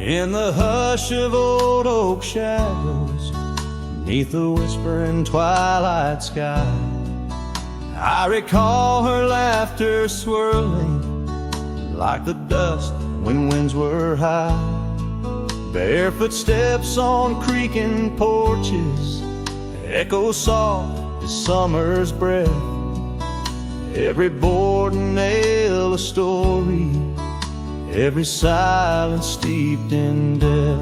In the hush of old oak shadows, neath the whispering twilight sky, I recall her laughter swirling like the dust when winds were high. Barefoot steps on creaking porches echo soft as summer's breath. Every board and nail a story, every silence steeped in death.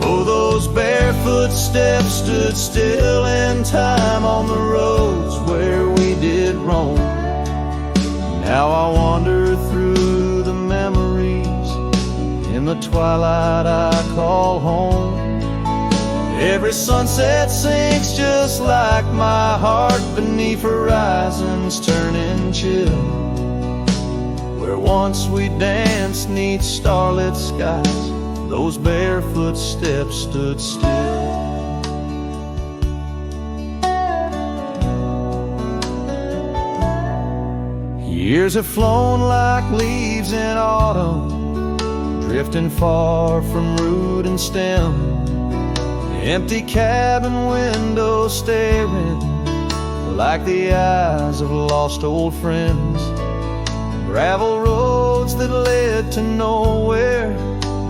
Oh, those barefoot steps stood still in time on the roads where we did roam. Now I wander through the memories in the twilight I call home. Every sunset sinks just like my heart beneath horizons turning chill. Where once we danced neath starlit skies, those barefoot steps stood still. Years have flown like leaves in autumn, drifting far from root and stem. Empty cabin windows staring like the eyes of lost old friends. Gravel roads that led to nowhere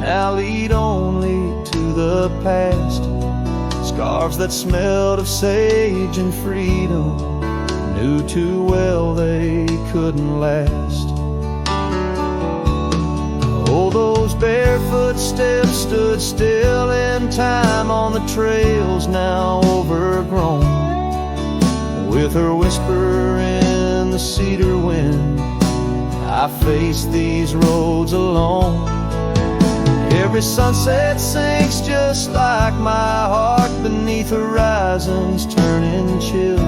now lead only to the past. Scarves that smelled of sage and freedom knew too well they couldn't last. Oh, those barefoot steps stood still in time on the trails now overgrown. With her whisper in the cedar wind, I face these roads alone. Every sunset sinks just like my heart beneath horizons turning chill.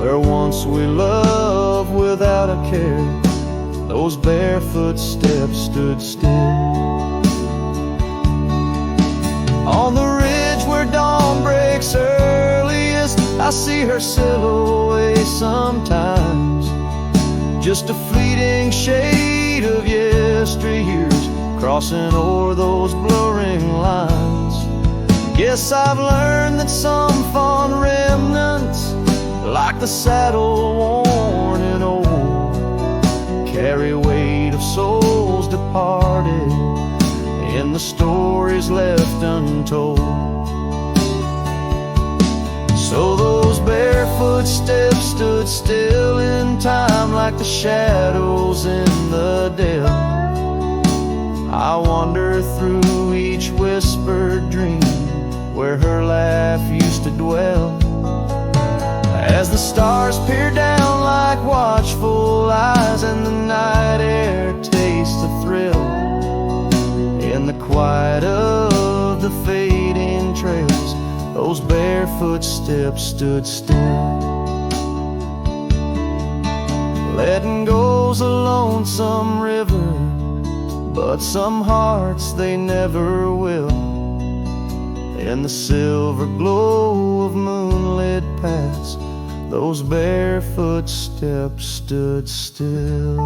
Where once we loved without a care, those barefoot steps stood still. On the ridge where dawn breaks earliest, I see her silhouette sometimes. Just a fleeting shade of yesteryears crossing o'er those blurring lines. Guess I've learned that some fond remnants, like the saddle worn and old, carry weight of souls departed in the stories left untold. So those barefoot steps stood still in time like the shadows in the dell. I wander through each whispered dream where her laugh used to dwell. As the stars peer down like watchful eyes and the night air tastes the thrill, in the quiet of the fading trails, those barefoot steps stood still. Letting go's a lonesome river, but some hearts they never will. In the silver glow of moonlit paths, those barefoot steps stood still.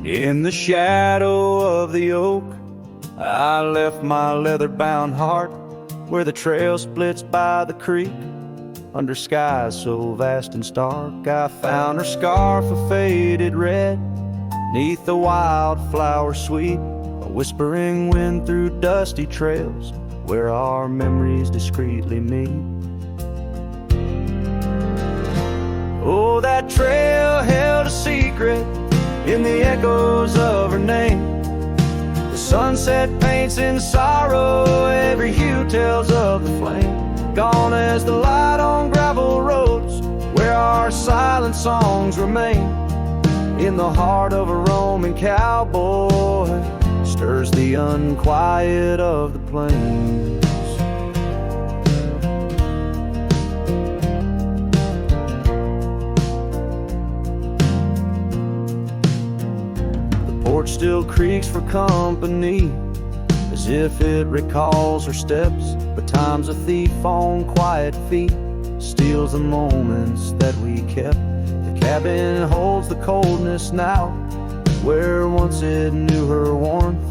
In the shadow of the oak, I left my leather-bound heart where the trail splits by the creek. Under skies so vast and stark, I found her scarf of faded red. Neath the wildflower sweet, a whispering wind through dusty trails where our memories discreetly meet. Oh, that trail held a secret in the echoes of her name. The sunset paints in sorrow, every hue tells of the flame. Gone as the light on gravel roads where our silent songs remain. in the heart of a Roman cowboy, stirs the unquiet of the plains. The porch still creaks for company, as if it recalls her steps, but time's a thief on quiet feet, steals the moments that we kept. The cabin holds the coldness now, where once it knew her warmth,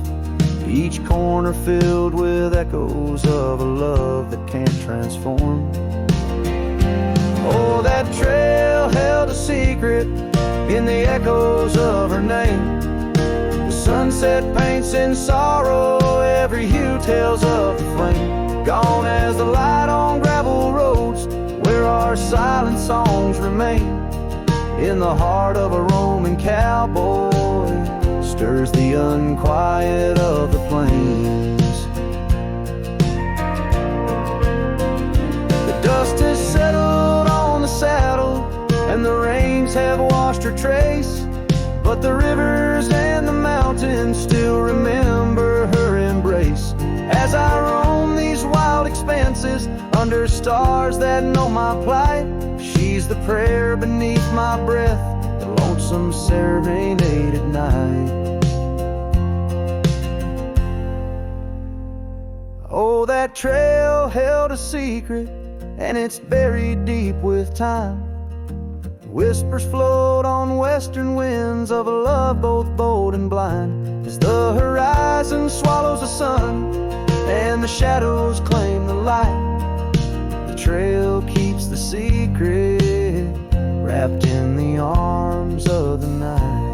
each corner filled with echoes of a love that can't transform. Oh, that trail held a secret in the echoes of her name. The sunset paints in sorrow, every hue tells of the flame. Gone as the light on gravel roads, where our silent songs remain. In the heart of a Roman cowboy, stirs the unquiet of the plains. The dust has settled on the saddle, and the rains have washed her trace, but the rivers and the mountains still remember her embrace. As I roam these wild expanses, under stars that know my plight, she's the prayer beneath my breath, the lonesome serenade at night. Oh, that trail held a secret, and it's buried deep with time. Whispers float on western winds of a love both bold and blind, as the horizon swallows the sun and the shadows claim the light. The trail keeps the secret, wrapped in the arms of the night.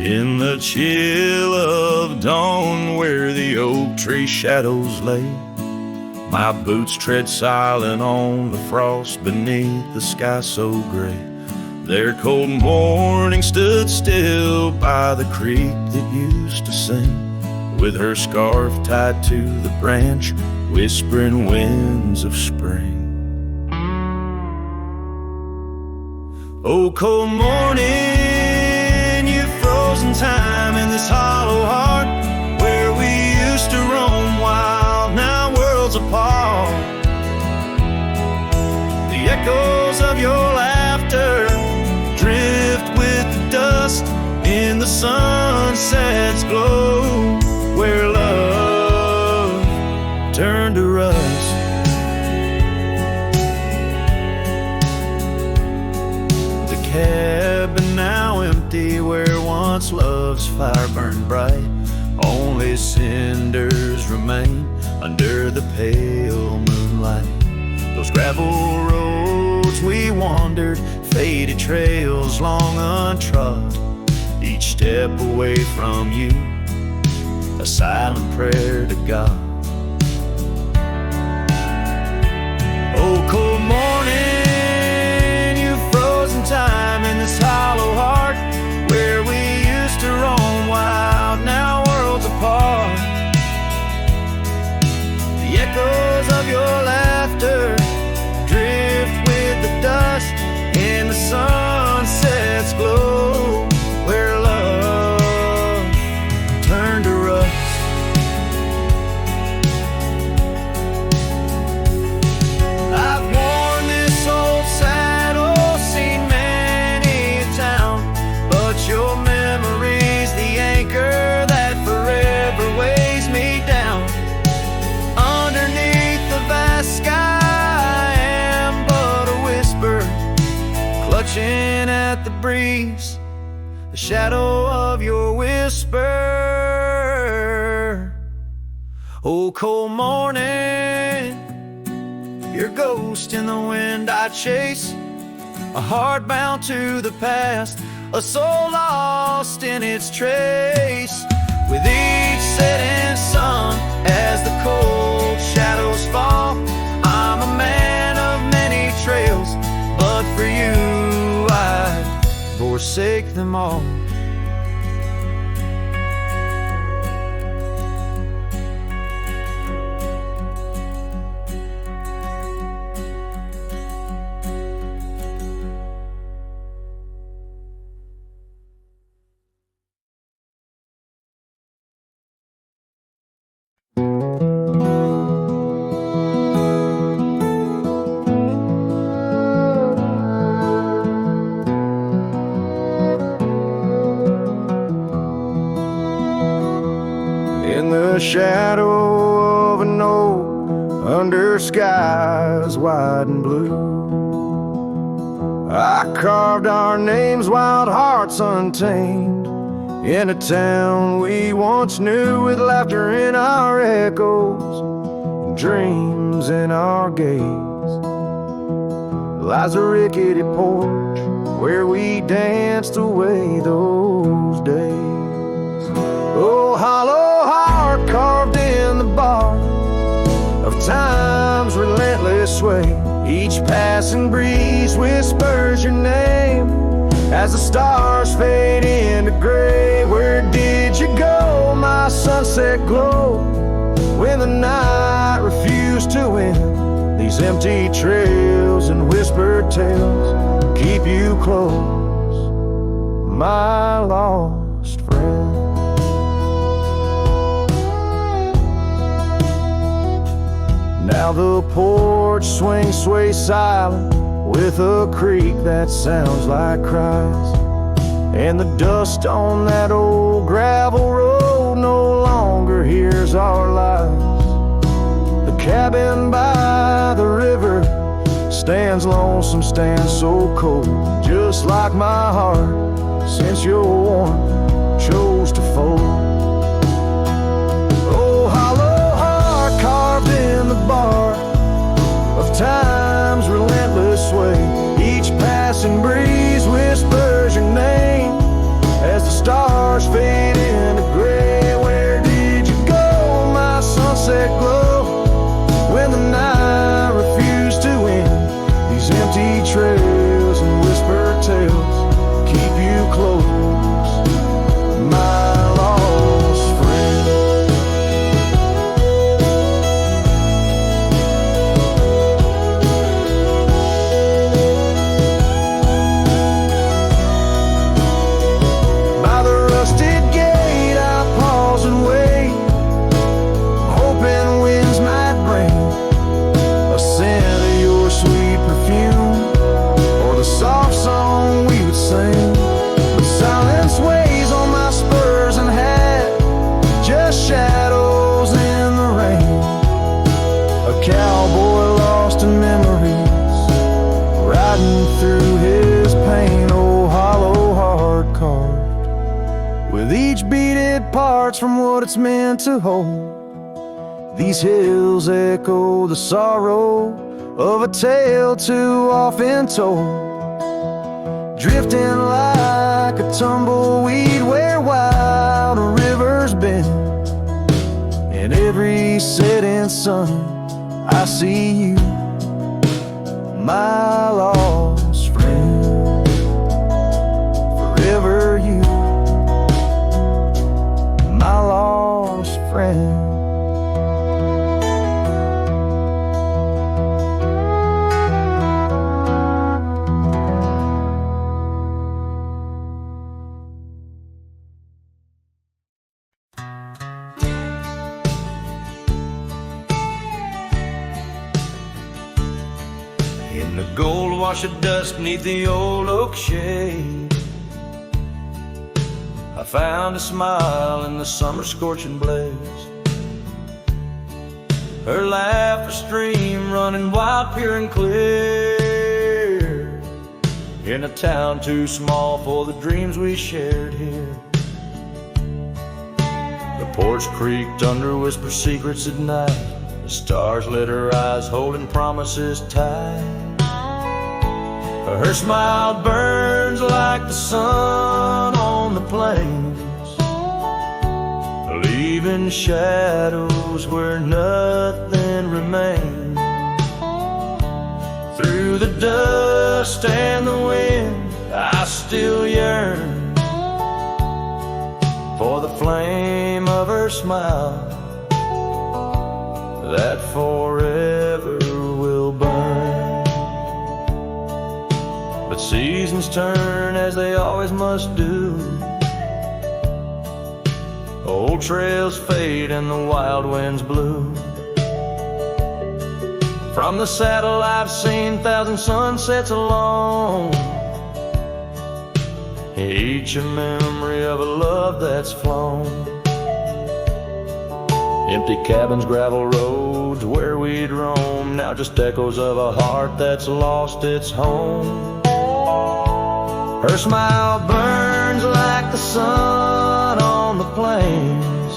In the chill of dawn, where the oak tree shadows lay, my boots tread silent on the frost beneath the sky so gray. Their cold morning stood still by the creek that used to sing, with her scarf tied to the branch, whispering winds of spring. Oh, cold morning, frozen time in this hollow heart, where we used to roam wild, now worlds apart. The echoes of your laughter drift with the dust in the sunset's glow, where love turned to rust. The cabin now empty, where once love's fire burned bright, only cinders remain under the pale moonlight. Those gravel roads we wandered, faded trails long untrod, each step away from you, a silent prayer to God. Oh, cold morning, you frozen time in this hollow heart, where we used to roam wild, now worlds apart. The echoes of your laughter drift with the dust in the sunset's glow, where love turned to rust. I've worn this old saddle, seen many a town, but your memory's the anchor that forever weighs me down. Underneath the vast sky, I am but a whisper, clutching at the breeze, the shadow of your whisper. Oh, cold morning, your ghost in the wind I chase, a heart bound to the past, a soul lost in its trace. With each setting them all. In the shadow of an oak, under skies wide and blue, I carved our names, wild hearts untamed, in a town we once knew, with laughter in our echoes and dreams in our gaze. Lies a rickety porch where we danced away those days. Oh, hollow heart carved in the bark of time's relentless sway. Each passing breeze whispers your name as the stars fade into gray. Where did you go, my sunset glow, when the night refused to end? These empty trails and whispered tales keep you close, my lost friend. Now the porch swings sway silent, with a creak that sounds like cries, and the dust on that old gravel road no longer hears our lies. The cabin by the river stands lonesome, stands so cold, just like my heart, since your warmth chose to fold. Oh, hollow heart carved in the bark of time's relentless sway. Each passing breeze whispers your name as the stars fade into gray. Where did you go, my sunset glow, when the night refused to end? These empty trails and whispered tales keep you close, my lost friend. By the rusted gate I pause and wait, hoping winds might bring a scent of your sweet perfume, or the soft song we would sing. But silence weighs on my spurs and hat, just shadows in the rain. A cowboy lost in memories, riding through his pain. Oh, hollow heart carved with each beat it parts from what it's meant to hold. These hills echo the sorrow of a tale too often told, drifting like a tumbleweed where wild rivers bend. In every setting sun I see you, my lost friend. Forever you, my lost friend. In the gold wash of dust neath the old oak shade, I found a smile in the summer scorching blaze. Her laugh a stream running wild, pure and clear, in a town too small for the dreams we shared here. The porch creaked under whispered secrets at night. The stars lit her eyes, holding promises tight. Her smile burns like the sun on the plains, leaving shadows where nothing remains. Through the dust and the wind, I still yearn for the flame of her smile that forever will burn. But seasons turn as they always must do. Old trails fade and the wild winds blow. From the saddle I've seen 1,000 sunsets alone, each a memory of a love that's flown. Empty cabins, gravel roads where we'd roam, now just echoes of a heart that's lost its home. Her smile burns like the sun on the plains,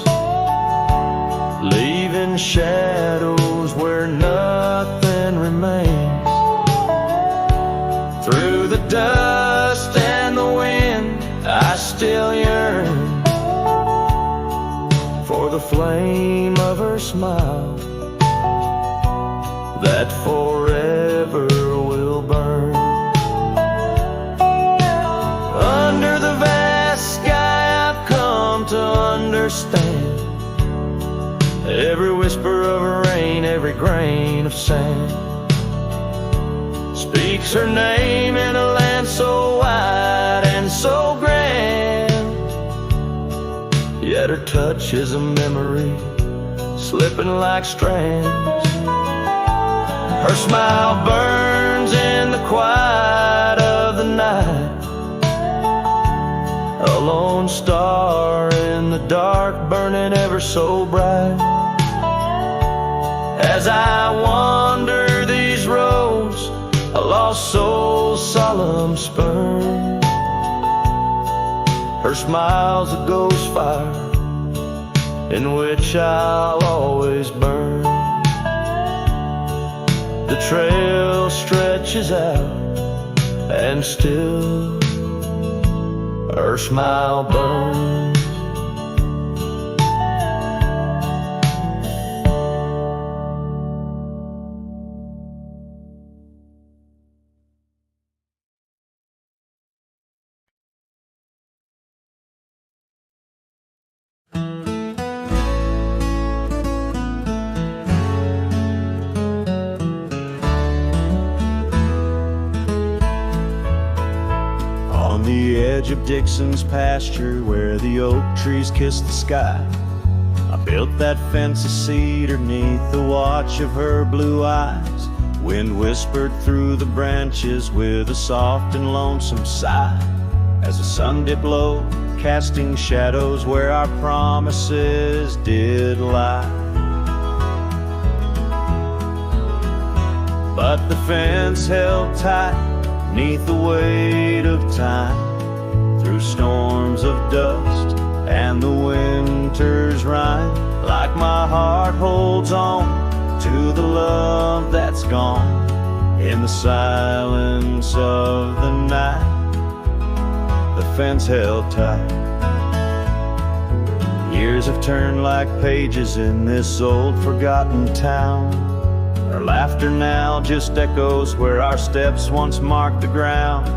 leaving shadows where nothing remains. Through the dust and the wind, I still yearn for the flame of her smile that forever will burn. Under the vast sky I've come to understand every whisper of rain, every grain of sand speaks her name in a land so wide and so grand. Yet her touch is a memory slipping like strands. Her smile burns in the quiet of the night, a lone star in the dark burning ever so bright. As I wander these roads, a lost soul's solemn spurn, her smile's a ghost fire in which I'll always burn. The trail stretches out and still her smile burns. Of Dixon's pasture where the oak trees kiss the sky, I built that fence of cedar neath the watch of her blue eyes. Wind whispered through the branches with a soft and lonesome sigh as the sun dipped low, casting shadows where our promises did lie. But the fence held tight neath the weight of time, through storms of dust and the winter's rime. Like my heart holds on to the love that's gone in the silence of the night, the fence held tight. Years have turned like pages in this old forgotten town. Our laughter now just echoes where our steps once marked the ground.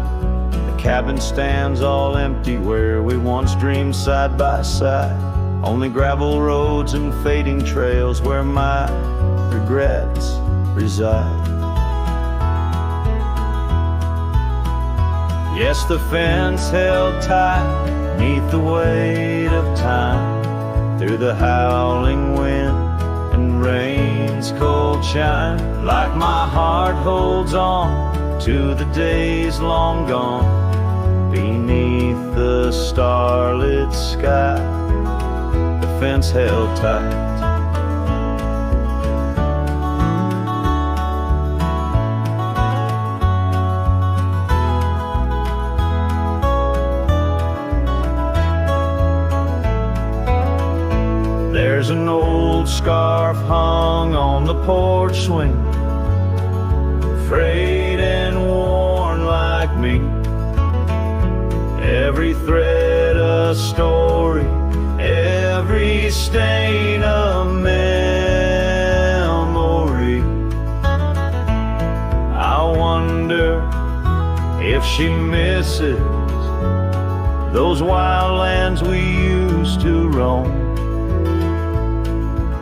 Cabin stands all empty where we once dreamed side by side. Only gravel roads and fading trails where my regrets reside. Yes, the fence held tight neath the weight of time, through the howling wind and rain's cold chime. Like my heart holds on to the days long gone, beneath the starlit sky, the fence held tight. There's an old scarf hung on the porch swing, frayed and worn like me. Every thread a story, every stain a memory. I wonder if she misses those wild lands we used used to roam,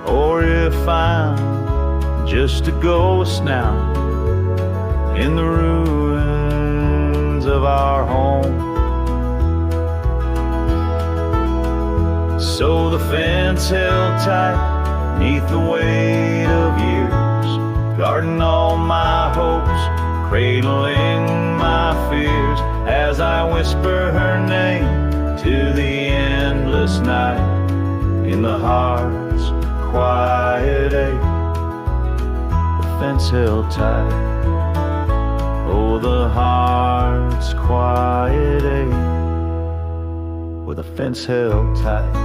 or if I'm just a ghost now in the ruins of our home. So the fence held tight neath the weight of years, guarding all my hopes, cradling my fears, as I whisper her name to the endless night in the heart's quiet ache. The fence held tight, oh, the heart's quiet ache, with a fence held tight.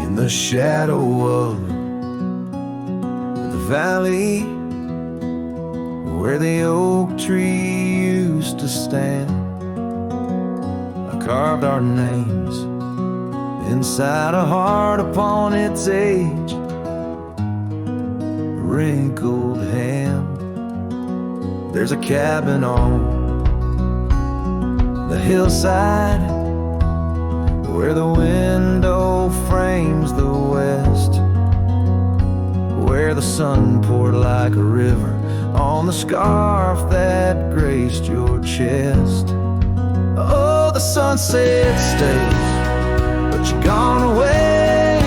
In the shadow of the valley where the oak tree used to stand, I carved our names inside a heart upon its age, wrinkled hand. There's a cabin on the hillside where the window frames the west, where the sun poured like a river on the scarf that graced your chest. Oh, the sunset stays, but you're gone away,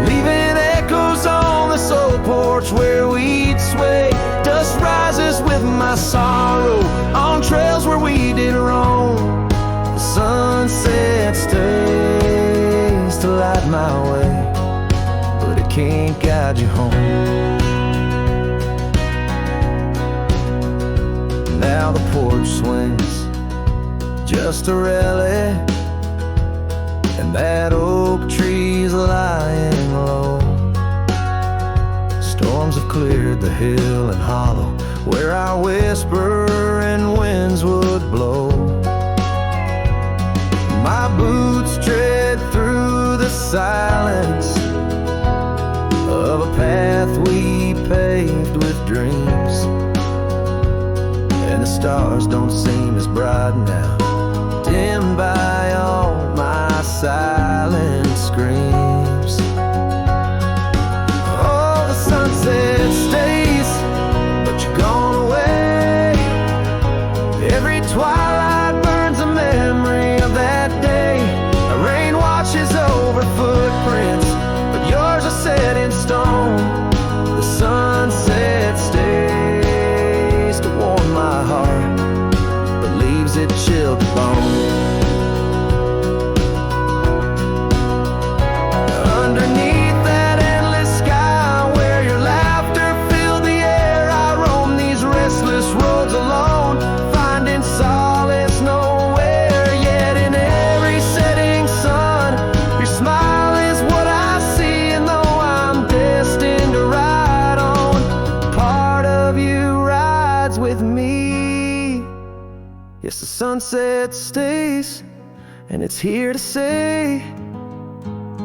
leaving echoes on this old porch where we'd sway. Dust rises with my sorrow on trails where we did roam. The sunset stays to light my way, but it can't guide you home. Now the porch swings just a relic, and that oak tree's lying low. Storms have cleared the hill and hollow where our whispering winds would blow. My boots tread through the silence of a path we paved with dreams, and the stars don't seem as bright now, dimmed by all my silent screams. Oh, the sunset stays, but you're gone away. Every twilight burns a memory of that day. The rain washes over footprints, but yours are set in stone. The sunset stays to warm my heart, but leaves it chilled to bone. Underneath that endless sky where your laughter filled the air, I roam these restless roads alone, finding solace nowhere. Yet in every setting sun, your smile is what I see, and though I'm destined to ride on, part of you rides with me. Yes, the sunset stays, and it's here to say,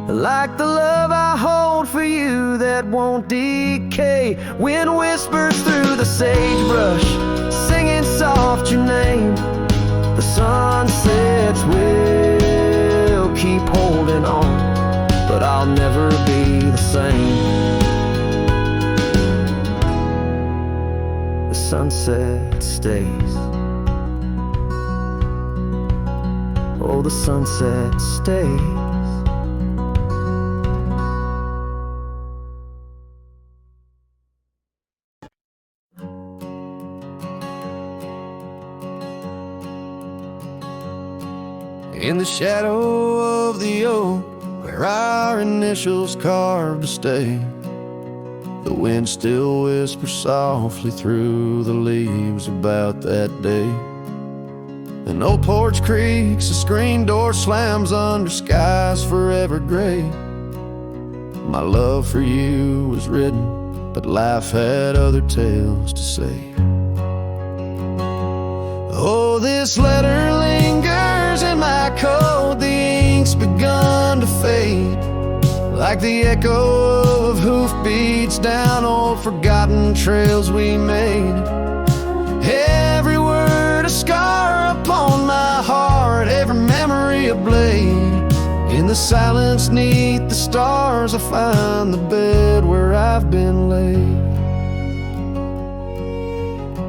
like the love I hold for you that won't decay. Wind whispers through the sagebrush, singing soft your name. The sunsets will keep holding on, but I'll never be the same. The sunset stays. Oh, the sunset stays. In the shadow of the oak, where our initials carved to stay, the wind still whispers softly through the leaves about that day. An old porch creaks, a screen door slams under skies forever gray. My love for you was written but life had other tales to say. Oh, this letter lingers in my coat, the ink's begun to fade, like the echo of hoofbeats down old forgotten trails we made. Every word a scar upon my heart, every memory a blade. In the silence neath the stars I find the bed where I've been laid.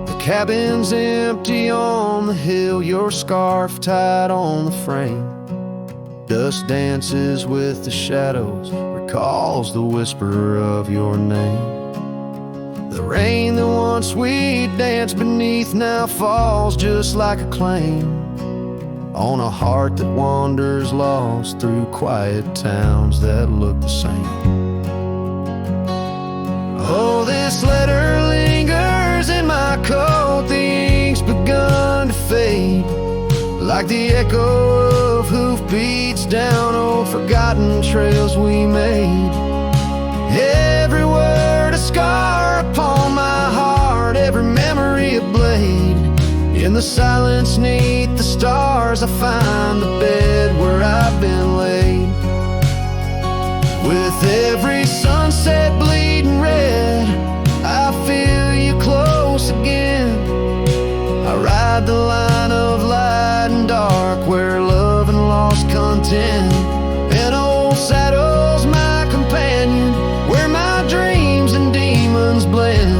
The cabin's empty on the hill, your scarf tied on the frame. Dust dances with the shadows, recalls the whisper of your name. The rain that once we danced beneath now falls just like a claim on a heart that wanders lost through quiet towns that look the same. Oh, this letter lingers in my coat, the ink's begun to fade, like the echo of hoofbeats down old forgotten trails we made. Every word a scar upon my heart, every memory a blade. In the silence neath the stars I find the bed where I've been laid. With every sunset bleeding red, I feel you close again. I ride the line of light and dark where love and lost content. An old saddle's my companion, where my dreams and demons blend.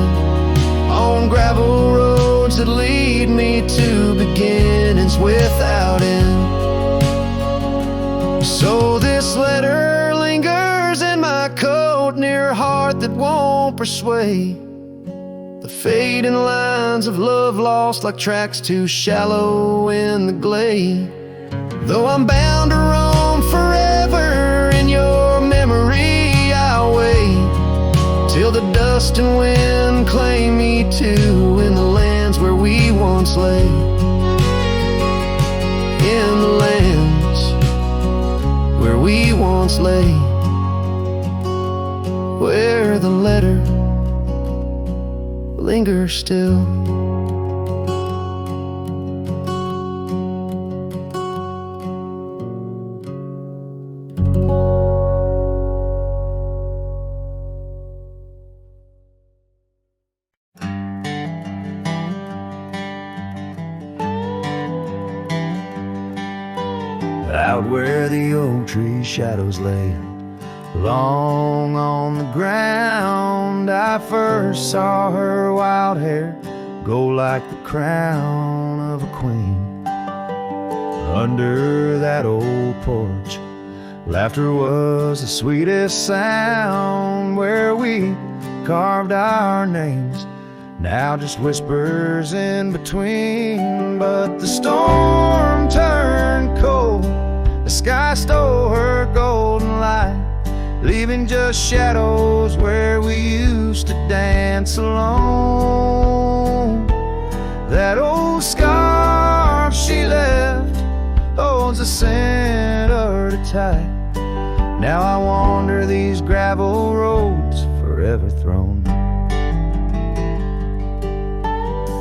On gravel roads that lead me to beginnings without end. So this letter lingers in my coat, near a heart that won't persuade. The fading lines of love lost like tracks too shallow in the glade. Though I'm bound to roam forever in your memory, I'll wait till the dust and wind claim me too in the lands where we once lay. In the lands where we once lay, where the letter lingers still. Out where the oak tree shadows lay, long on the ground, I first saw her wild hair go like the crown of a queen. Under that old porch, laughter was the sweetest sound, where we carved our names, now just whispers in between. But the storm turned cold, the sky stole her golden light, leaving just shadows where we used to dance alone. That old scarf she left holds a scent of her tight. Now I wander these gravel roads forever thrown.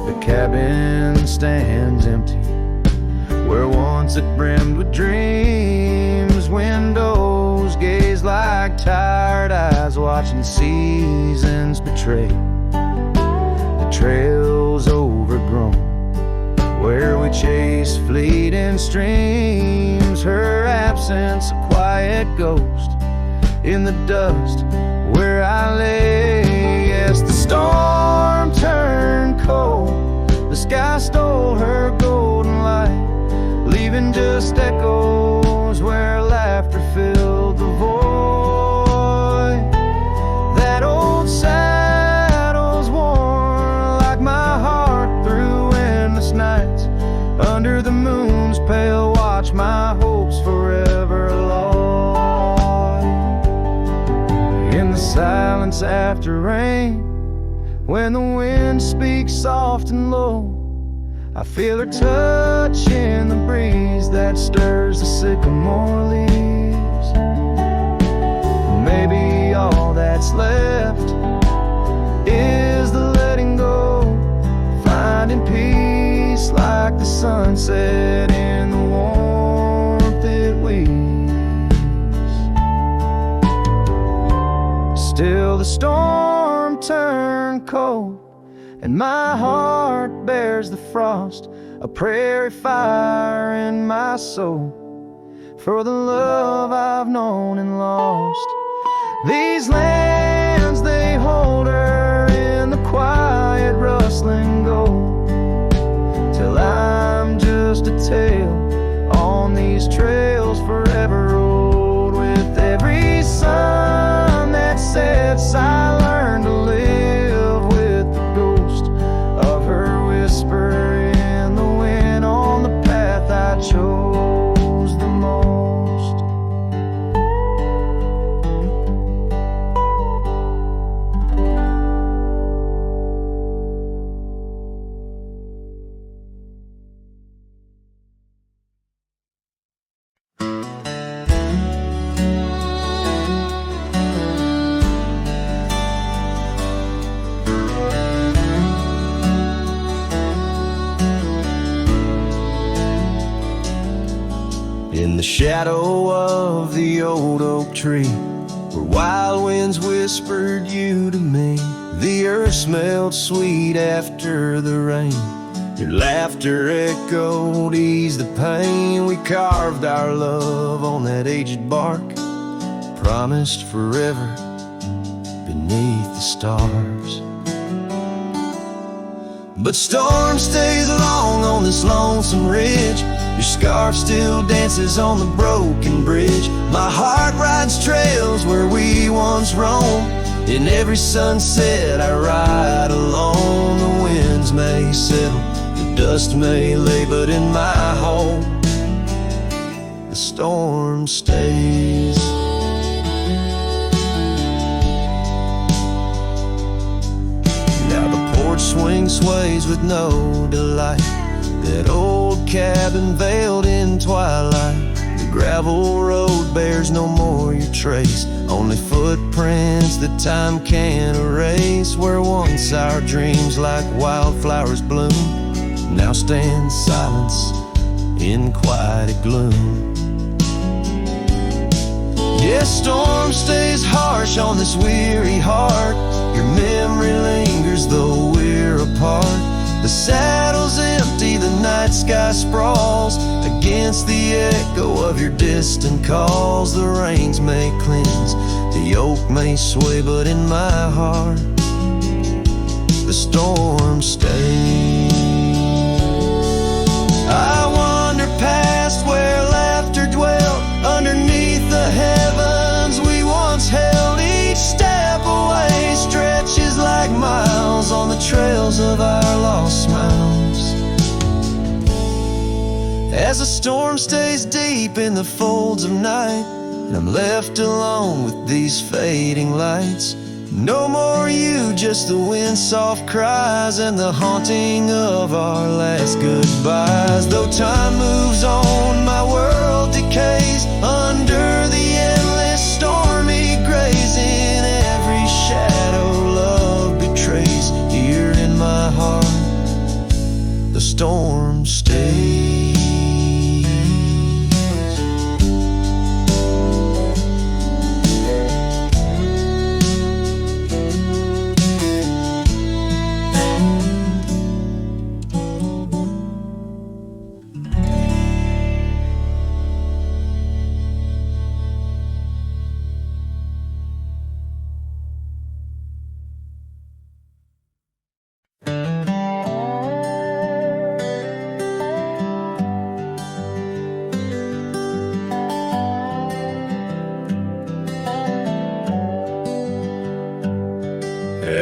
The cabin stands empty where once it brimmed with dreams. Windows gaze like tired eyes watching seasons betray. The trail's overgrown where we chase fleeting streams. Her absence a quiet ghost in the dust where I lay. Yes, the storm turned cold, the sky stole her golden light, leaving just echoes where laughter filled the void. That old saddle's worn like my heart through endless nights. Under the moon's pale watch, my hopes forever lost. In the silence after rain, when the wind speaks soft and low, I feel her touch in the breeze that stirs the sycamore leaves. Maybe all that's left sunset in the warmth it weaves. Still the storm turned cold, and my heart bears the frost, a prairie fire in my soul, for the love I've known and lost. These lands, they hold her in the quiet rustling gold, till I'm just a tale on these trails forever old. With every sun that sets, I learn to live with the ghost of her whisper in the wind on the path I chose the most. In the shadow of the old oak tree, where wild winds whispered you to me, the earth smelled sweet after the rain. Your laughter echoed, eased the pain. We carved our love on that aged bark, promised forever beneath the stars. But storm stays long on this lonesome ridge. Your scarf still dances on the broken bridge. My heart rides trails where we once roamed. In every sunset I ride alone. The winds may settle, the dust may lay, but in my home the storm stays. Now the porch swing sways with no delight, that old cabin veiled in twilight. The gravel road bears no more your trace, only footprints that time can't erase. Where once our dreams like wildflowers bloom, now stand silence in quiet gloom. Yes, storm stays harsh on this weary heart. Your memory lingers though we're apart. The saddle's empty, the night sky sprawls against the echo of your distant calls. The rains may cleanse, the oak may sway, but in my heart the storm stays. I wander past where laughter dwelt, underneath the heavens we once held. Each step away stretches like miles on the trails of our lost smiles. As the storm stays deep in the folds of night, and I'm left alone with these fading lights. No more you, just the wind's soft cries and the haunting of our last goodbyes. Though time moves on, my world decays under the endless stormy grays. In every shadow love betrays, here in my heart the storm stays.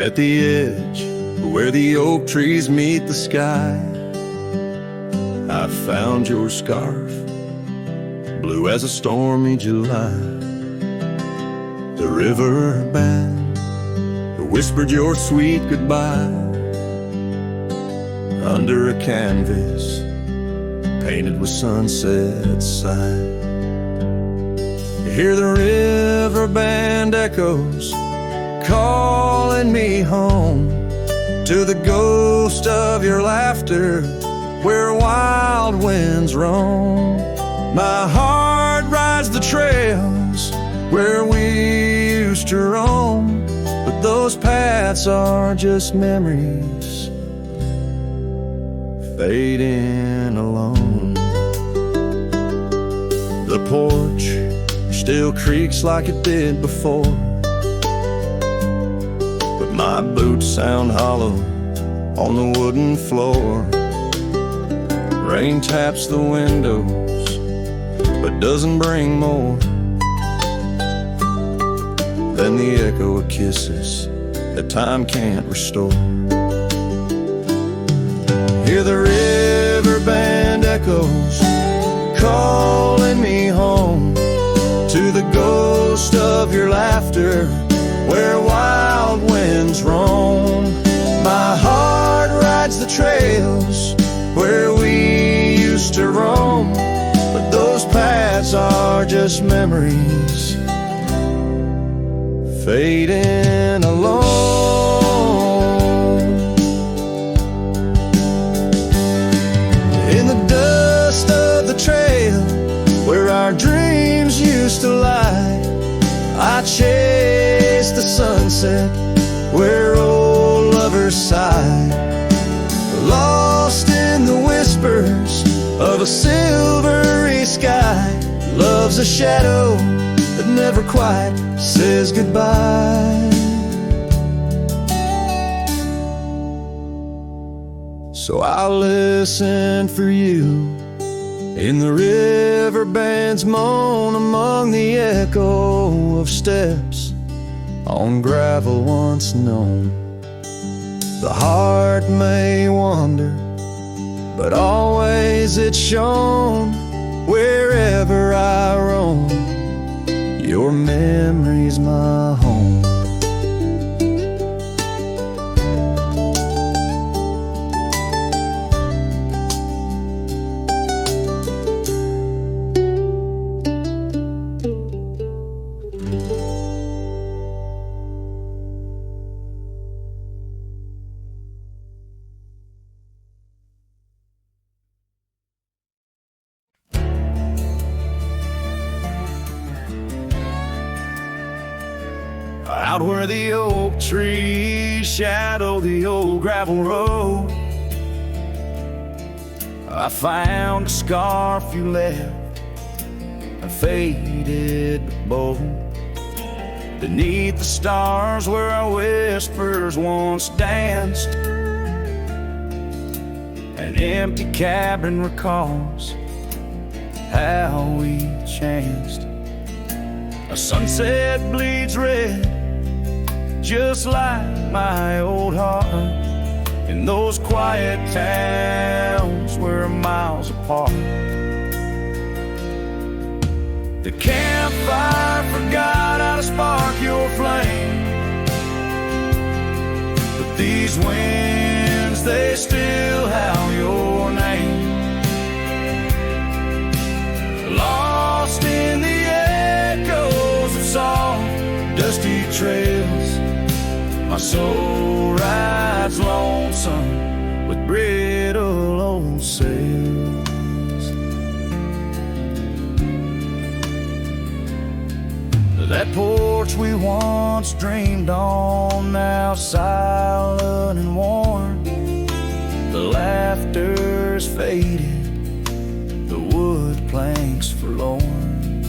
At the edge where the oak trees meet the sky, I found your scarf, blue as a stormy July. The river band whispered your sweet goodbye under a canvas painted with sunset sight. You hear the river band echoes calling me home to the ghost of your laughter where wild winds roam. My heart rides the trails where we used to roam, but those paths are just memories fading alone. The porch still creaks like it did before, but my boots sound hollow on the wooden floor. Rain taps the windows, but doesn't bring more than the echo of kisses that time can't restore. Hear the river band echoes calling me home to the ghost of your laughter where wild winds roam. My heart rides the trails where we used to roam, but those paths are just memories fading alone. In the dust of the trail where our dreams used to lie, I chase the sunset where old lovers sigh, lost in the whispers of a silvery sky. Love's a shadow that never quite says goodbye. So I'll listen for you in the riverband's moan, among the echo of steps on gravel once known. The heart may wander, but always it's shown wherever I roam. Your memory's my home. Out where the oak trees shadow the old gravel road, I found a scarf you left, a faded but bold. Beneath the stars where our whispers once danced, an empty cabin recalls how we chanced. A sunset bleeds red, just like my old heart, in those quiet towns we're miles apart. The campfire forgot how to spark your flame, but these winds, they still howl your name. Lost in the echoes of soft, dusty trails, my soul rides lonesome with brittle old sails. That porch we once dreamed on, now silent and worn. The laughter's faded, the wood planks forlorn.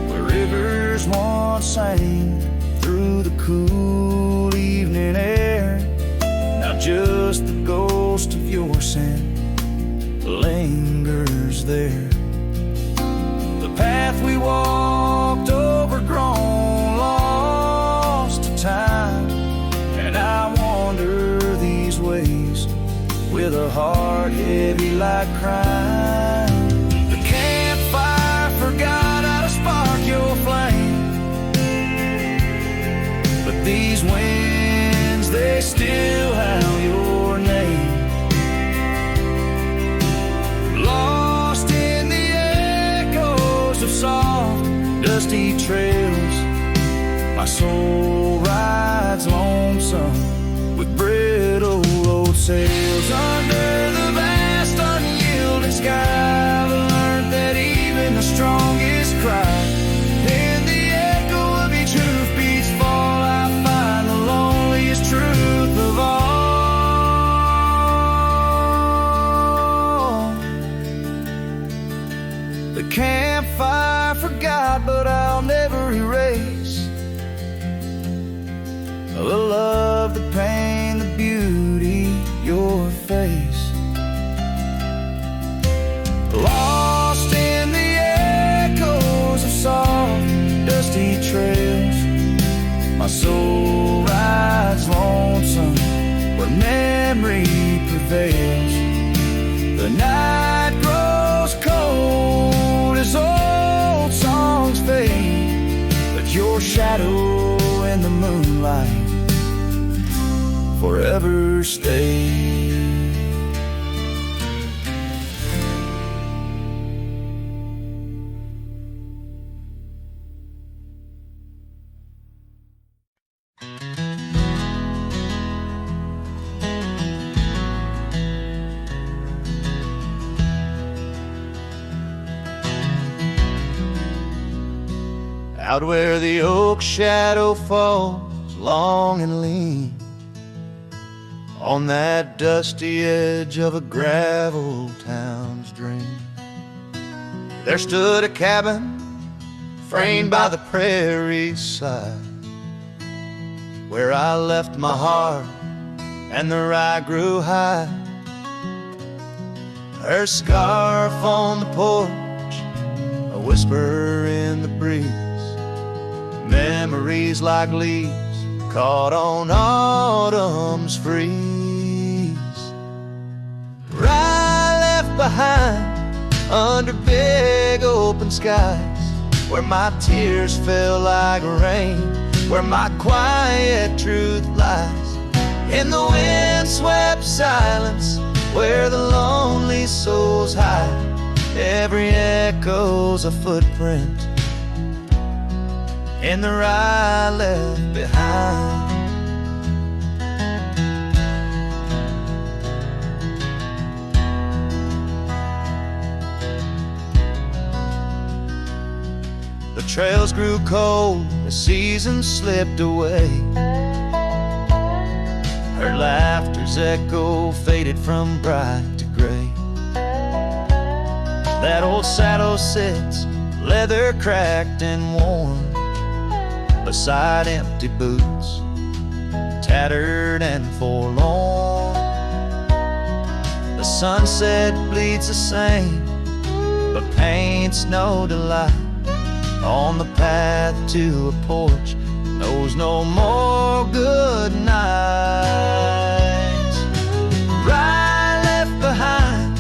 Where rivers once sang through the cool evening air, now just the ghost of your scent lingers there. The path we walked overgrown, lost to time, and I wander these ways with a heart heavy like crime. The campfire forgot how to spark your flame, but these winds, they still howl your name. Lost in the echoes of soft, dusty trails, my soul rides lonesome with brittle old sails. Under the vast The campfire forgot, but I'll never erase the love, the pain, the beauty, your face. Lost in the echoes of soft, dusty trails, my soul rides lonesome where memory prevails. The night grows cold as old songs fade, but your shadow in the moonlight forever stays. Out where the oak shadow falls long and lean, on that dusty edge of a gravel town's dream, there stood a cabin framed by the prairie's side, where I left my heart and the rye grew high. Her scarf on the porch, a whisper in the breeze, memories like leaves caught on autumn's freeze. Rye left behind under big open skies, where my tears fell like rain, where my quiet truth lies. In the wind-swept silence, where the lonely souls hide, every echo's a footprint in the rye left behind. The trails grew cold, the seasons slipped away. Her laughter's echo faded from bright to gray. That old saddle sits, leather cracked and worn, beside empty boots, tattered and forlorn. The sunset bleeds the same, but paints no delight. On the path to a porch knows no more good nights. Rye left behind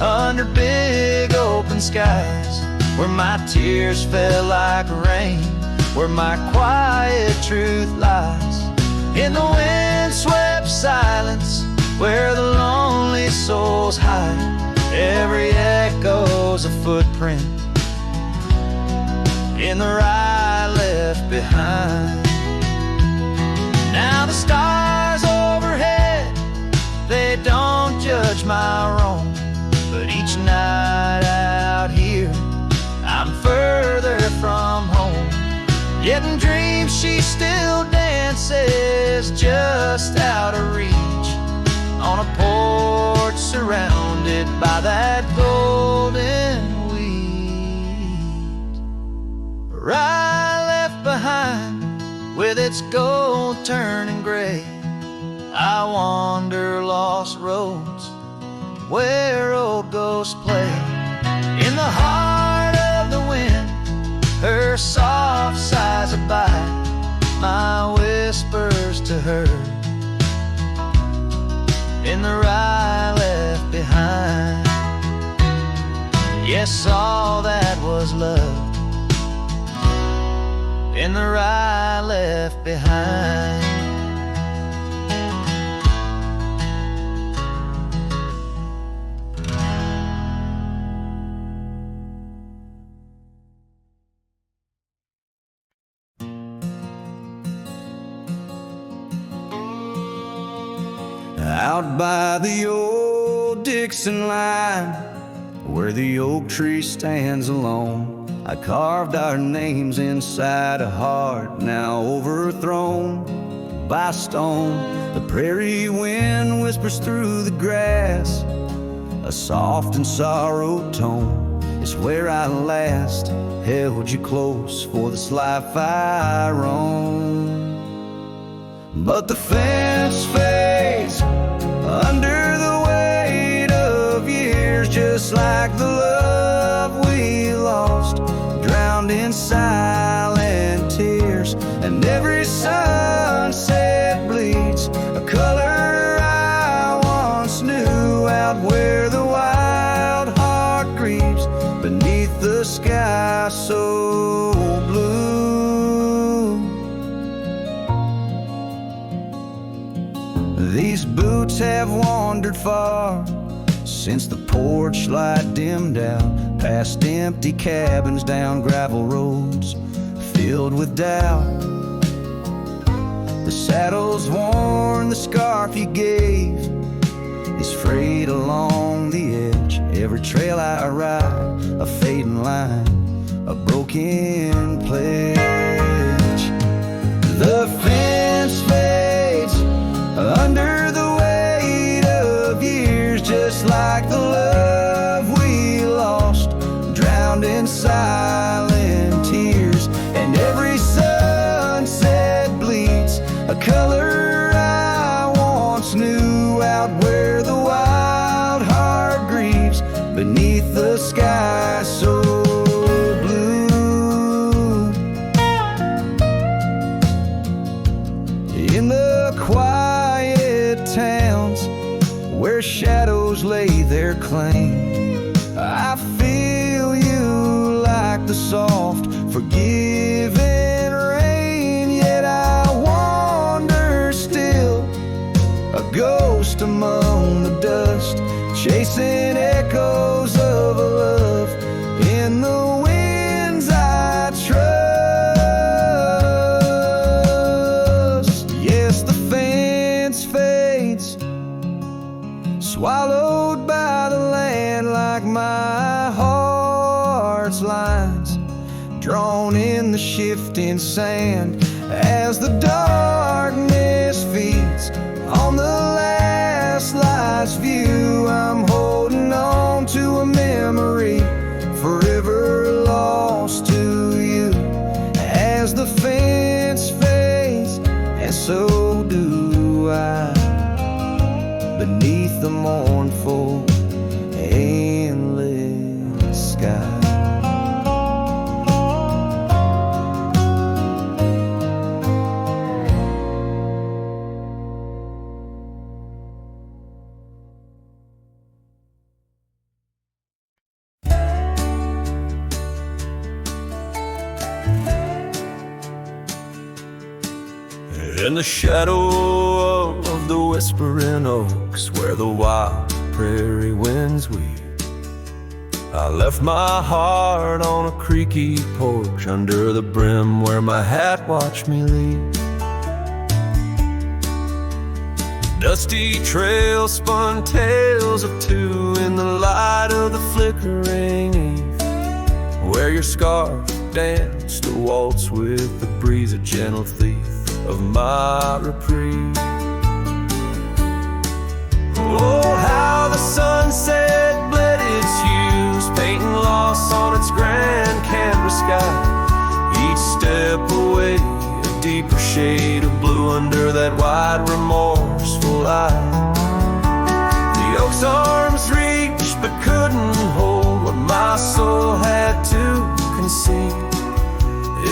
under big open skies, where my tears fell like rain, where my quiet truth lies. In the wind-swept silence, where the lonely souls hide, every echo's a footprint in the rye left behind. Now the stars overhead, they don't judge my wrong, but each night out here I'm further from home. Yet in dreams she still dances just out of reach, on a porch surrounded by that golden wheat. Rye left behind with its gold turning gray, I wander lost roads where old ghosts play. In the heart of the wind, her soft sighs abide, my whispers to her in the rye left behind. Yes, all that was loved in the rye left behind. Out by the old Dixon line, where the oak tree stands alone, I carved our names inside a heart now overthrown by stone. The prairie wind whispers through the grass, a soft and sorrow tone. is where I last held you close for this life I roam. But the fence fades under the weight of years, just like the love we lost, drowned in silent tears. And every sunset bleeds a color I once knew, out where the wild heart grieves beneath the sky so blue. These boots have wandered far since the porch light dimmed out, past empty cabins, down gravel roads filled with doubt. The saddle's worn, the scarf you gave is frayed along the edge. Every trail I ride, a fading line, a broken pledge. The fence fades under the weight of years, just like the love we lost, drowned in silent tears. And every sunset bleeds a color I once knew, out where the wild heart grieves beneath the sky so blue. In the quiet towns where shadows lay their claim, I feel you like the soft, forgiving rain. Yet I wander still, a ghost among the dust, chasing echoes of a love in the winds I trust. Yes, the fence fades, swallowed by the land, like my heart's lines, drawn in the shifting sand. As the darkness feeds on the last light's view, I'm holding on to a memory forever lost to you. As the fence fades, and so do I, beneath the mournful, endless sky. In the shadow of the whispering oaks, where the wild prairie winds weep, I left my heart on a creaky porch under the brim where my hat watched me leave. Dusty trail spun tales of two in the light of the flickering eve, where your scarf danced a waltz with the breeze, a gentle thief of my reprieve. Oh, how the sunset bled its hues, painting loss on its grand canvas sky. Each step away, a deeper shade of blue under that wide, remorseful eye. The oak's arms reached but couldn't hold what my soul had to concede.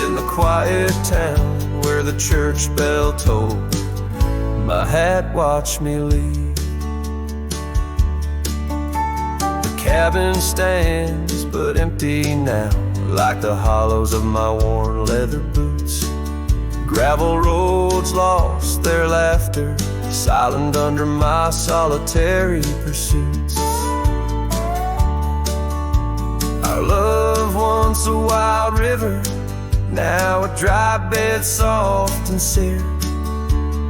In the quiet town where the church bell tolled, my hat watched me leave. The cabin stands but empty now, like the hollows of my worn leather boots. Gravel roads lost their laughter, silent under my solitary pursuits. Our love, once a wild river, now a dry bed, soft and sere.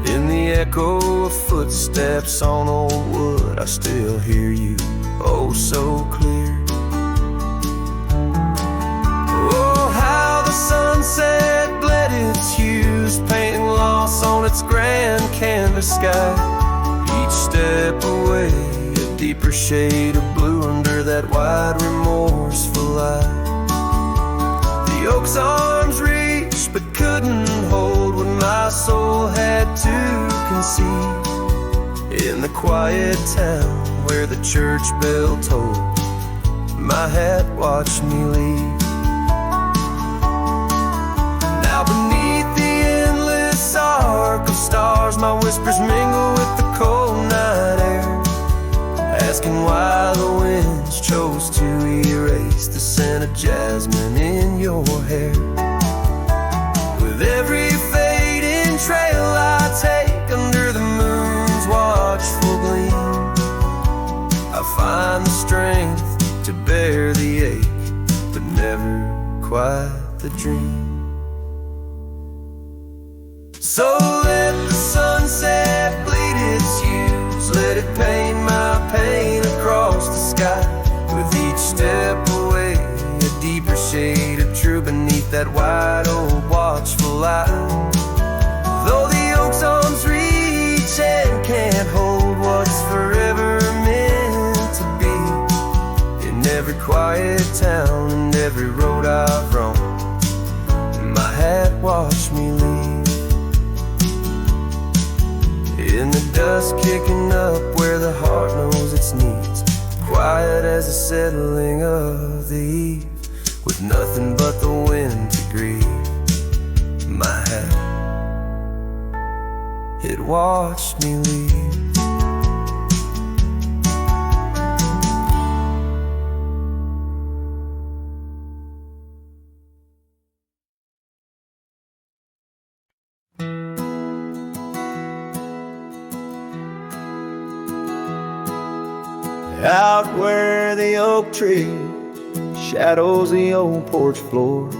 In the echo of footsteps on old wood, I still hear you, oh so clear. Oh, how the sunset bled its hues, painting loss on its grand canvas sky. Each step away, a deeper shade of blue under that wide, remorseful to conceive. In the quiet town where the church bell tolled, my hat watched me leave. Now beneath the endless arc of stars, my whispers mingle with the cold night air, asking why the winds chose to erase the scent of jasmine in your hair. With every fading trail I take under the moon's watchful gleam, I find the strength to bear the ache, but never quite the dream. So let the sunset bleed its hues, let it paint my pain across the sky. With each step away, a deeper shade of true beneath that wide old watchful eye. Though the oak's arms reach and can't hold what's forever meant to be, in every quiet town and every road I've roamed, my hat watched me leave. In the dust kicking up where the heart knows its needs, quiet as the settling of the eve, with nothing but the wind to grieve, my hat, it watched me leave. Out where the oak tree shadows the old porch floor,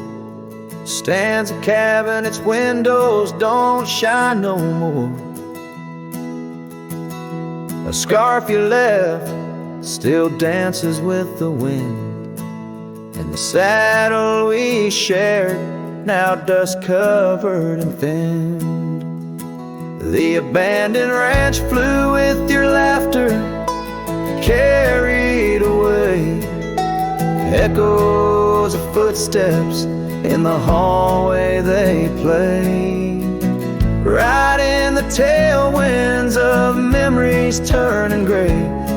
stands a cabin, its windows don't shine no more. A scarf you left still dances with the wind, and the saddle we shared now dust covered and thinned. The abandoned ranch flew with your laughter, carried away. Echoes of footsteps in the hallway they play. Right in the tailwinds of memories turning gray,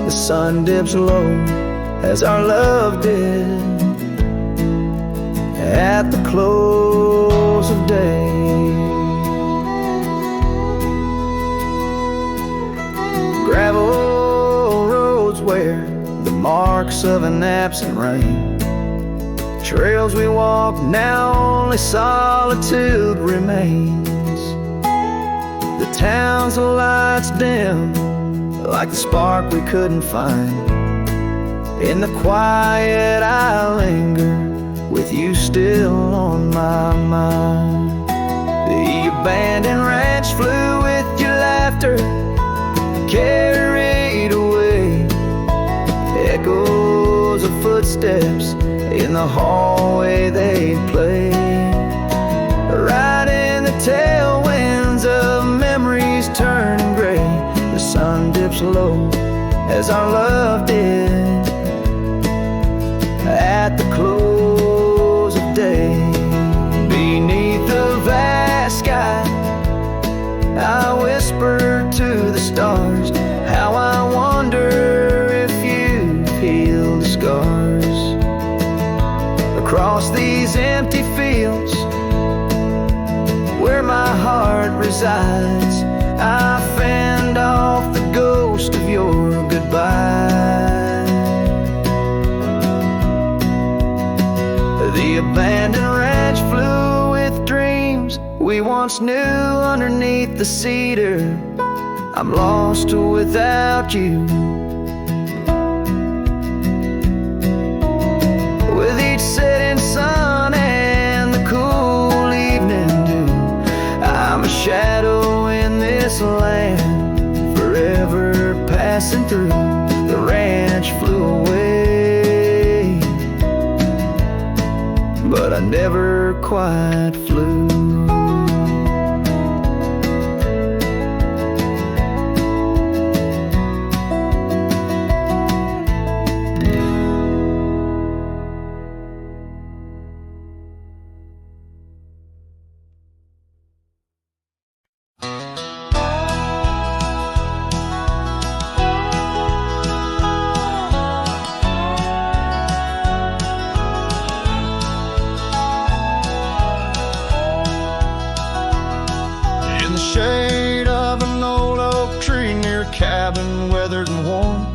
the sun dips low as our love did at the close of day. Gravel roads where the marks of an absent rain, trails we walk now only solitude remains. The town's lights dim like the spark we couldn't find. In the quiet I linger with you still on my mind. The abandoned ranch flew with your laughter, carried away. Echoes of footsteps in the hallway they play. Right in the tailwinds of memories turning gray, the sun dips low as our love did at the close of day. Beneath the vast sky I whisper to the stars how I wonder if you've healed the scars. Across these empty fields where my heart resides, I fend off the ghost of your goodbye. The abandoned ranch flew with dreams we once knew underneath the cedar. I'm lost without you. With each setting sun and the cool evening dew, I'm a shadow in this land, forever passing through. The ranch flew away, but I never quite flew. cabin, weathered and worn.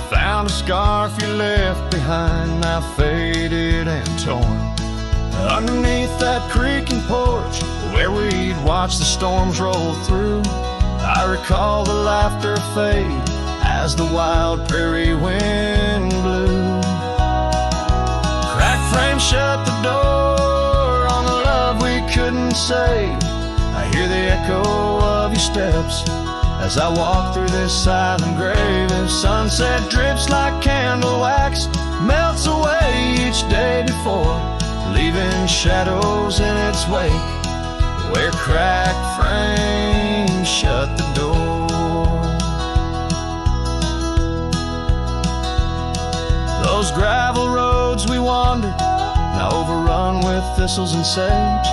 Found a scarf you left behind, now faded and torn. Underneath that creaking porch, where we'd watch the storms roll through, I recall the laughter fade as the wild prairie wind blew. Crack frame shut the door on the love we couldn't say. I hear the echo of your steps as I walk through this silent grave. As sunset drips like candle wax, melts away each day before, leaving shadows in its wake, where cracked frames shut the door. Those gravel roads we wandered, now overrun with thistles and sage.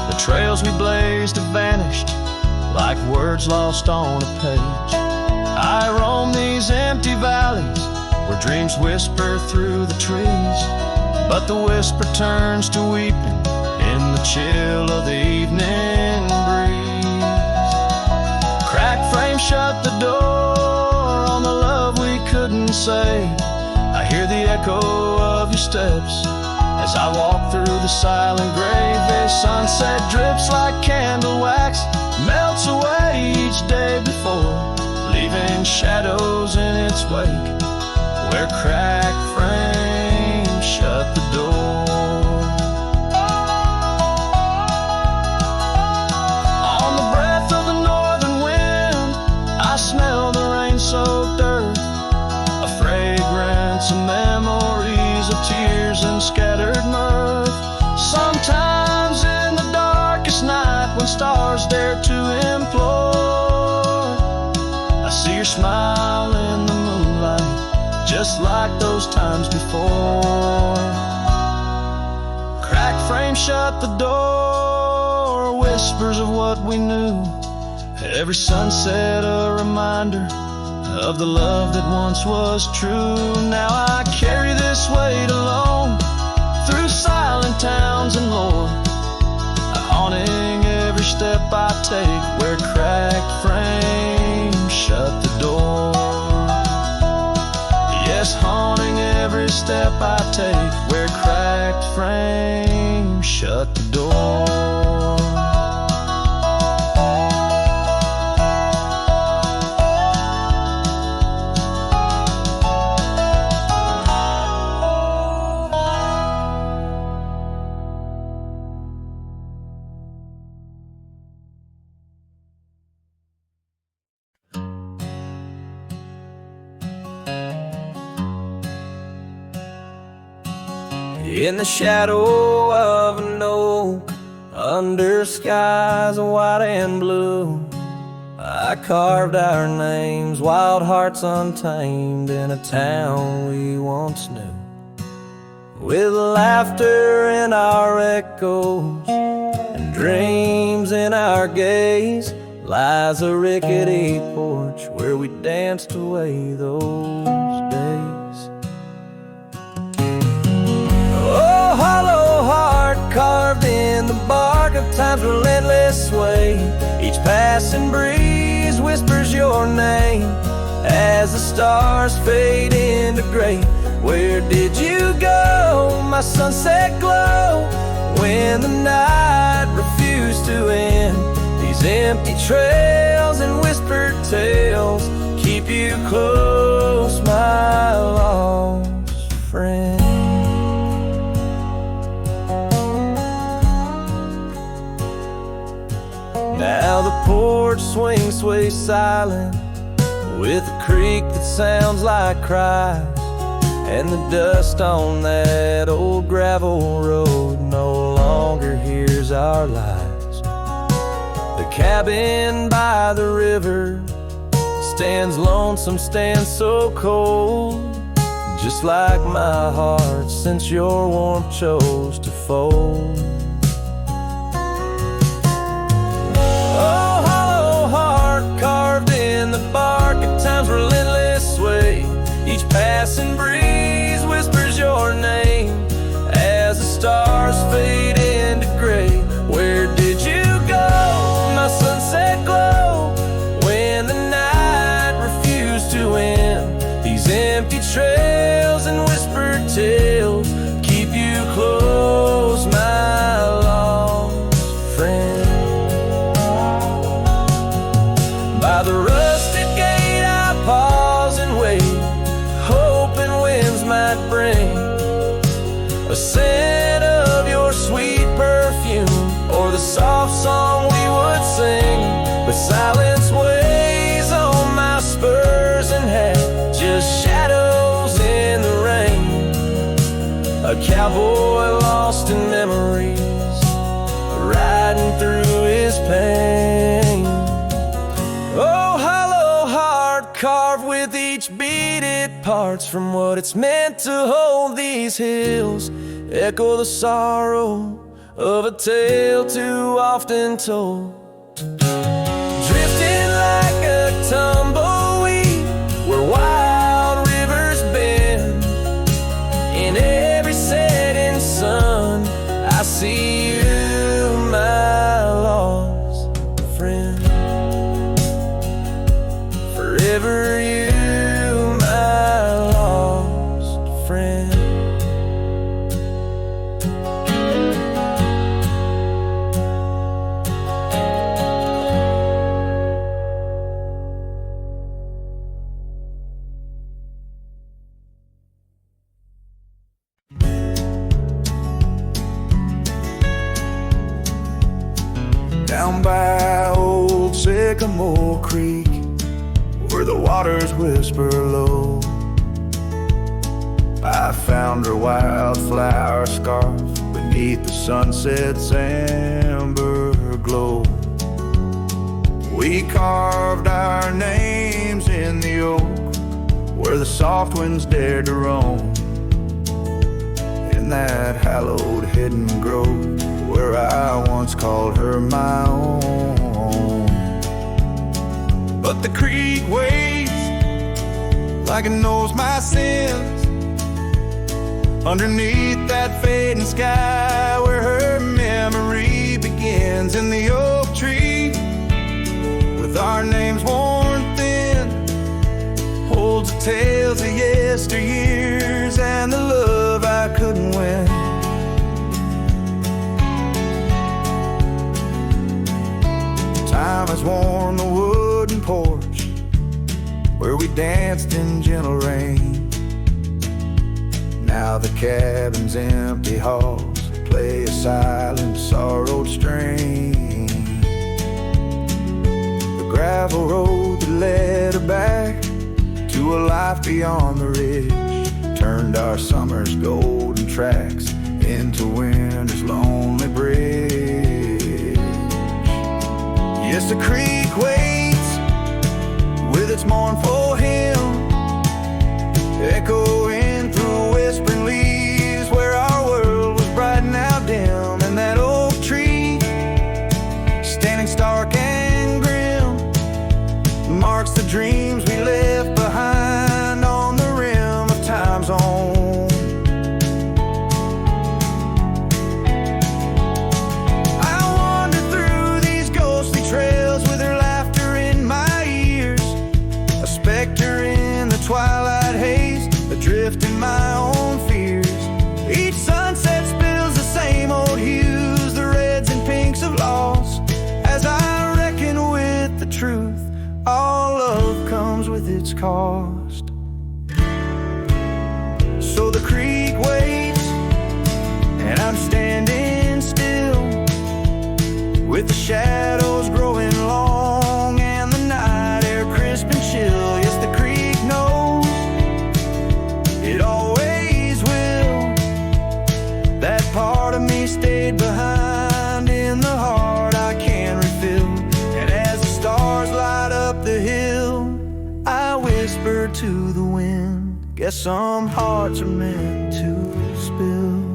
The trails we blazed have vanished like words lost on a page. I roam these empty valleys where dreams whisper through the trees, but the whisper turns to weeping in the chill of the evening breeze. Crack frame shut the door on the love we couldn't say. I hear the echo of your steps as I walk through the silent grave. The sunset drips like candle wax, melts away each day before, leaving shadows in its wake, where cracked frames shut the door. On the breath of the northern wind, I smell the rain-soaked earth, a fragrance of memories of tears and scattered mirth. Sometimes in the darkest night, when stars dare to implore, I see your smile in the moonlight, just like those times before. Cracked frame shut the door, whispers of what we knew. Every sunset a reminder of the love that once was true. Now I carry this weight alone through silent towns and lore, haunting every step I take, where cracked frames shut the door. Yes, haunting every step I take, where cracked frames shut the door. In the shadow of an oak, under skies of white and blue, I carved our names, wild hearts untamed, in a town we once knew. With laughter in our echoes and dreams in our gaze, lies a rickety porch where we danced away those days. Oh, hollow heart carved in the bark of time's relentless sway, each passing breeze whispers your name as the stars fade into gray. Where did you go, my sunset glow, when the night refused to end? These empty trails and whispered tales keep you close, my lost friend. Now the porch swings, sways silent, with a creak that sounds like cries, and the dust on that old gravel road no longer hears our lies. The cabin by the river stands lonesome, stands so cold, just like my heart since your warmth chose to fold. Oh, hollow heart carved in the bark at time's relentless sway, each passing breeze whispers your name as the stars fade into gray. Where did you go, my sunset glow, when the night a scent of your sweet perfume, or the soft song we would sing. But silence weighs on my spurs and hat, just shadows in the rain. A cowboy lost in memories, riding through his pain. Oh, hollow heart, carved with each beat it parts from what it's meant to hold. These hills echo the sorrow of a tale too often told. Drifting like a tumbleweed where wild rivers bend. In every setting sun, I see you, my lost friend. Forever you, my lost friend. Down by old Sycamore Creek, where the waters whisper low, I found her wildflower scarf beneath the sunset's amber glow. We carved our names in the oak, where the soft winds dared to roam. In that hallowed hidden grove, where I once called her my own. But the creek waves like it knows my sins, underneath that fading sky, where her memory begins. In the oak tree, with our names worn thin, holds the tales of yesteryears and the love I couldn't win. Time has worn the wooden porch where we danced in gentle rain. Now the cabin's empty halls play a silent, sorrowed strain. The gravel road that led her back to a life beyond the ridge turned our summer's golden tracks into winter's lonely bridge. Yes, the creek waits with its mournful hymn, echoing through whispering leaves, where our world was bright and now dim. And that oak tree, standing stark and grim, marks the dreams we left behind on the rim of time's own. Twilight haze, adrift in my own fears. Each sunset spills the same old hues, the reds and pinks of loss. As I reckon with the truth, all love comes with its cost. So the creek waits, and I'm standing still, with the shadows growing long and the night air crisp and chill. Yes, the creek knows, it always will. That part of me stayed behind in the heart I can't refill. And as the stars light up the hill, I whisper to the wind, guess some hearts are meant to spill.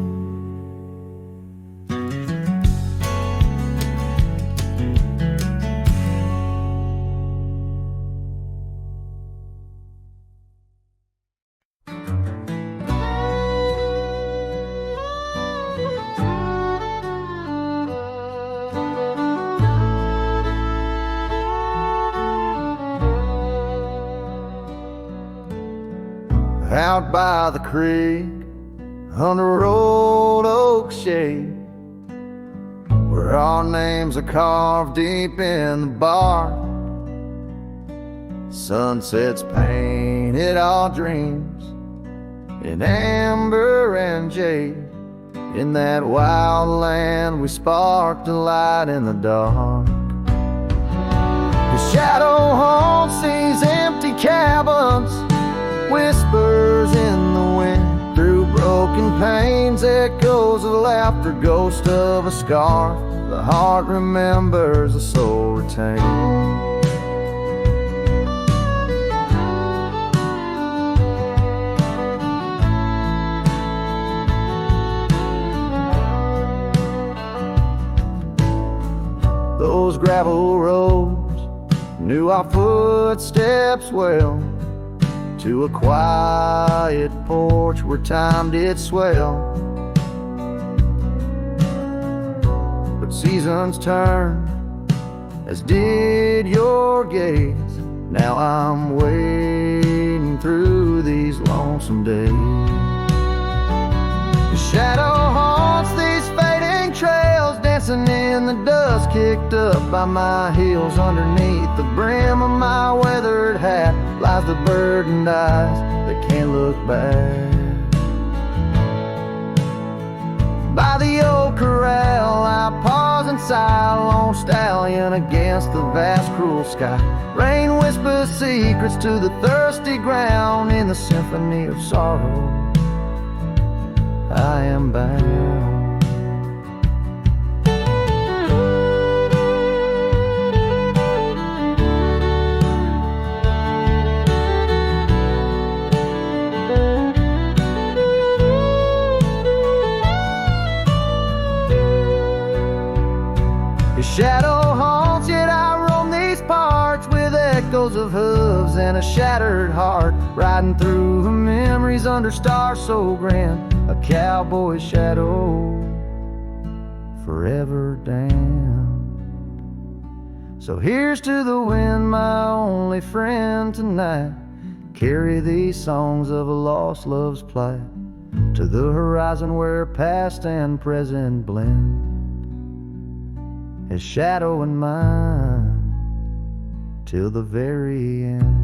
Out by the creek, under old oak shade, where our names are carved deep in the bark. Sunsets painted our dreams in amber and jade, In that wild land we sparked a light in the dark. The shadow haunts these empty cabins, whispers in the wind. Through broken panes, echoes of laughter, ghost of a scar. The heart remembers, the soul retains. Those gravel roads knew our footsteps well, to a quiet porch where time did swell. But seasons turn, as did your gaze. Now I'm wading through these lonesome days. The shadow haunts these fading trails, dancing in the dust kicked up by my heels. Underneath the brim of my weathered hat lies the burdened eyes that can't look back. By the old corral I pause and sigh, a lone stallion against the vast cruel sky. Rain whispers secrets to the thirsty ground. In the symphony of sorrow I am bound. Shadow haunts, yet I roam these parts with echoes of hooves and a shattered heart, riding through the memories under stars so grand. A cowboy's shadow forever damned. So here's to the wind, my only friend tonight. Carry these songs of a lost love's plight to the horizon where past and present blend. His shadow and mine till the very end.